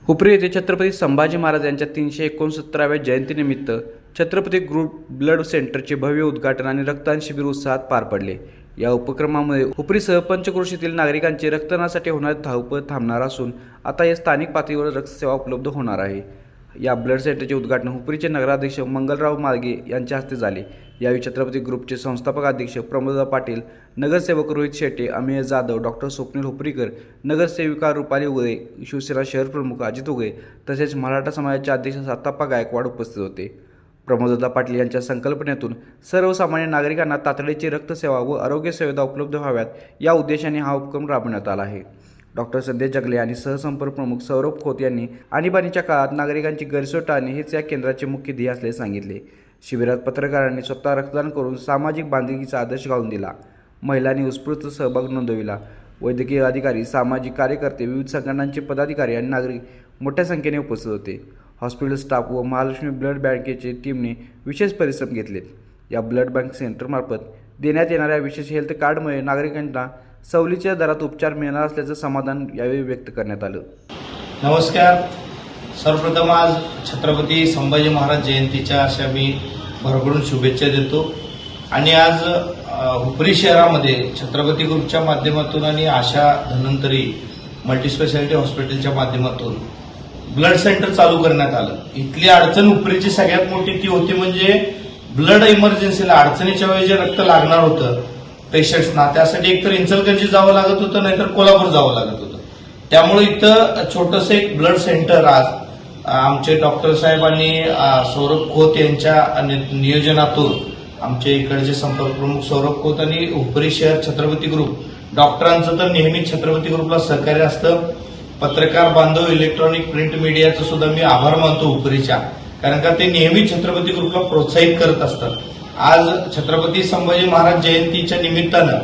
हुपरी येथे छत्रपती संभाजी महाराज यांच्या 369व्या जयंतीनिमित्त छत्रपती ग्रुप ब्लड सेंटरचे भव्य उद्घाटन आणि रक्तदान शिबिर उत्साहात पार पडले। या उपक्रमामुळे हुपरीसह पंचक्रोशीतील नागरिकांचे रक्तदानासाठी होणारे धावपळ थांबणार असून आता या स्थानिक पातळीवर रक्तसेवा उपलब्ध होणार आहे। या ब्लड सेंटरचे उद्घाटन हुपरीचे नगराध्यक्ष मंगलराव मार्गे यांच्या हस्ते झाले। यावेळी छत्रपती ग्रुपचे संस्थापक अध्यक्ष प्रमोद पाटील, नगरसेवक रोहित शेटे, अमेय जाधव, डॉक्टर स्वप्नील हुपरीकर, नगरसेविका रुपाली उगळे, शिवसेना शहर प्रमुख अजित उगळे तसेच मराठा समाजाचे अध्यक्ष साताप्पा गायकवाड उपस्थित होते। प्रमोद पाटील यांच्या संकल्पनेतून सर्वसामान्य नागरिकांना तातडीची रक्तसेवा व आरोग्य सुविधा उपलब्ध व्हाव्यात या उद्देशाने हा उपक्रम राबवण्यात आला आहे। डॉक्टर संदेश जगले आणि सहसंपर्क प्रमुख सौरभ खोत यांनी आणीबाणीच्या काळात नागरिकांची गैरसोय टाळणे हेच या केंद्राचे मुख्य ध्येय असल्याचे सांगितले। शिबिरात पत्रकारांनी स्वतः रक्तदान करून सामाजिक बांधिलकीचा आदर्श घालून दिला। महिलांनी उत्स्फूर्त सहभाग नोंदविला। वैद्यकीय अधिकारी, सामाजिक कार्यकर्ते, विविध संघटनांचे पदाधिकारी आणि नागरिक मोठ्या संख्येने उपस्थित होते। हॉस्पिटल स्टाफ व महालक्ष्मी ब्लड बँकेचे टीमने विशेष परिश्रम घेतले। या ब्लड बँक सेंटरमार्फत देण्यात येणाऱ्या विशेष हेल्थ कार्डमुळे नागरिकांना सवलतीच्या दरात उपचार मिळणार असल्याचं समाधान यावेळी व्यक्त करण्यात आलं। नमस्कार। सर्वप्रथम आज छत्रपती संभाजी महाराज जयंतीच्या अशा मी भरभरून शुभेच्छा देतो आणि आज हुपरी शहरामध्ये छत्रपती ग्रुपच्या माध्यमातून आणि आशा धन्वंतरी मल्टीस्पेशालिटी हॉस्पिटलच्या माध्यमातून ब्लड सेंटर चालू करण्यात आलं। इथली अडचण हुपरीची सगळ्यात मोठी ती होती म्हणजे ब्लड इमर्जन्सीला अडचणीच्या वेळी जे रक्त लागणार होतं पेशंट्सना, त्यासाठी एकतर इचलकरंजी जावं लागत होतं, नाहीतर कोल्हापूर जावं लागत होतं। त्यामुळे इथं छोटंसं एक ब्लड सेंटर आज आमचे डॉक्टर साहेबांनी सौरभ खोत यांच्या नियोजनातून आमचे इकडचे संपर्क प्रमुख सौरभ खोत आणि हुपरी शहर छत्रपती ग्रुप डॉक्टरांचं तर नेहमी छत्रपती ग्रुपला सहकार्य असतं। पत्रकार बांधव, इलेक्ट्रॉनिक प्रिंट मीडियाचं सुद्धा मी आभार मानतो हुपरीच्या, कारण का ते नेहमी छत्रपती ग्रुपला प्रोत्साहित करत असतात। आज छत्रपती संभाजी महाराज जयंतीच्या निमित्तानं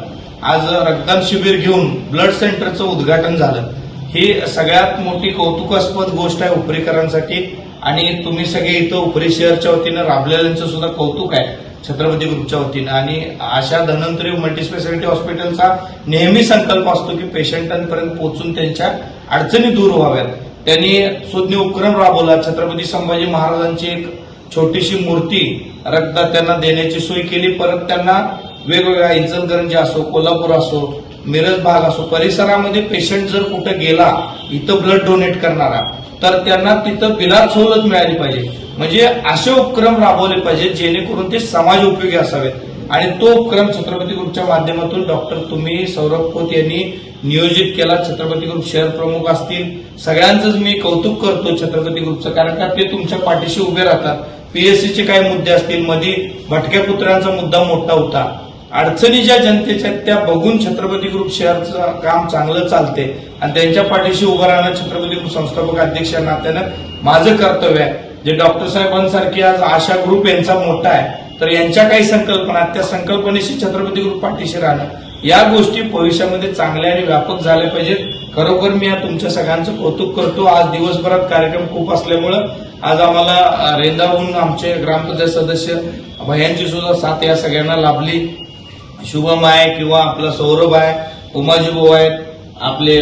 आज रक्तदान शिबिर घेऊन ब्लड सेंटरचं उद्घाटन झालं। ही सगळ्यात मोठी कौतुकास्पद गोष्ट आहे हुपरीकरांसाठी आणि तुम्ही सगळे इथं हुपरी शहरच्या वतीनं राबलेल्यांचं सुद्धा कौतुक आहे छत्रपती ग्रुपच्या वतीनं। आणि आशा धन्वंतरी मल्टीस्पेशालिटी हॉस्पिटलचा नेहमी संकल्प असतो की पेशंटांपर्यंत पोहोचून त्यांच्या अडचणी दूर व्हाव्यात। त्यांनी सुज्ञ उपक्रम राबवला। छत्रपती संभाजी महाराजांची एक छोटीशी मूर्ती रक्तदात्यांना देण्याची सोय केली। परत त्यांना वेगवेगळ्या इचलकरंजी असो, कोल्हापूर असो, मिरज भाग असो, परिसरामध्ये पेशंट जर कुठे गेला इथं ब्लड डोनेट करणारा, तर त्यांना तिथं बिलात सवलत मिळाली पाहिजे। म्हणजे असे उपक्रम राबवले पाहिजे जेणेकरून ते समाज उपयोगी असावेत आणि तो उपक्रम छत्रपती ग्रुपच्या माध्यमातून डॉक्टर तुम्ही सौरभ खोत यांनी नियोजित केला। छत्रपती ग्रुप शहर प्रमुख असतील, सगळ्यांचंच मी कौतुक करतो छत्रपती ग्रुपचं, कारण का ते तुमच्या पाठीशी उभे राहतात। पीएससीचे काही मुद्दे असतील, मध्ये भटक्या पुत्रांचा मुद्दा मोठा होता, अडचणी ज्या जनतेच्या त्या बघून छत्रपती ग्रुप शहरचं काम चांगलं चालते आणि त्यांच्या पाठीशी उभं राहणं छत्रपती ग्रुप संस्थापक अध्यक्ष या नात्यानं माझं कर्तव्य आहे। जे डॉक्टर साहेबांसारखी आज आशा ग्रुप यांचा मोठा आहे, तर यांच्या काही संकल्पना, त्या संकल्पनेशी छत्रपती ग्रुप पाठीशी राहणं, या गोष्टी भविष्यामध्ये चांगल्या आणि व्यापक झाल्या पाहिजेत। खरोखर मी तुमच्या सगळ्यांचं कौतुक करतो। आज दिवसभरात कार्यक्रम खूप असल्यामुळं आज आम्हाला रेंदाहून आमचे ग्रामपंचायत सदस्य भयांची सुद्धा साथ या सगळ्यांना लाभली। शुभम आहे किंवा आपला सौरभ आहे, उमाजी भाऊ आहेत, आपले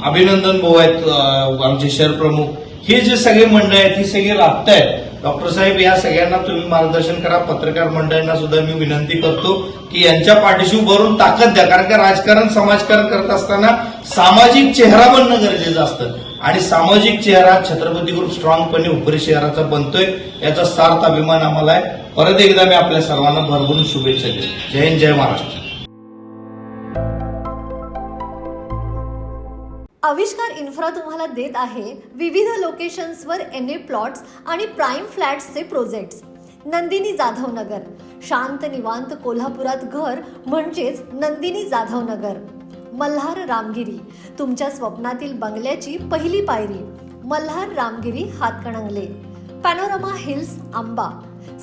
अभिनंदन भाऊ आहेत आमचे शहर प्रमुख, हे जे सगळे मंडळ आहेत ही सगळे लाभतायत। डॉक्टर साहेब या सगळ्यांना तुम्ही मार्गदर्शन करा। पत्रकार मंडळांना सुद्धा मी विनंती करतो की यांच्या पाठीशी उभारून ताकद द्या, कारण का राजकारण समाजकारण करत असताना सामाजिक चेहरा बनणं गरजेचं असतं आणि सामाजिक चेहरा छत्रपती ग्रुप स्ट्रॉंगपणे हुपरी शहराचा बनतोय, याचा सार्थ अभिमान आम्हाला आहे। परत एकदा मी आपल्या सर्वांना भरभरून शुभेच्छा देतो। जय हिंद, जय महाराष्ट्र। आविष्कार इन्फ्रा तुम्हाला देत आहे विविध लोकेशन्सवर NA प्लॉट्स आणि प्राईम फ्लॅट्सचे प्रोजेक्ट्स। नंदिनी जाधव नगर, शांत निवांत कोल्हापुरात घर म्हणजेच नंदिनी जाधव नगर। मल्हार रामगिरी, तुमच्या स्वप्नातील बंगल्याची पहिली पायरी। मल्हार रामगिरी हातकणंगले। पॅनोरमा हिल्स आंबा,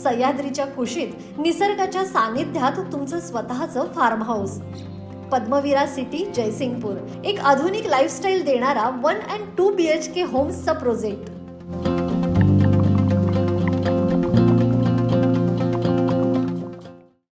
सह्याद्रीच्या कुशीत निसर्गाच्या सानिध्यात तुमचं स्वतःचं farm house. Padmavira city Jaysingpur, एक आधुनिक लाईफस्टाईल देणारा 1 and 2 BHK होम्सचा प्रोजेक्ट।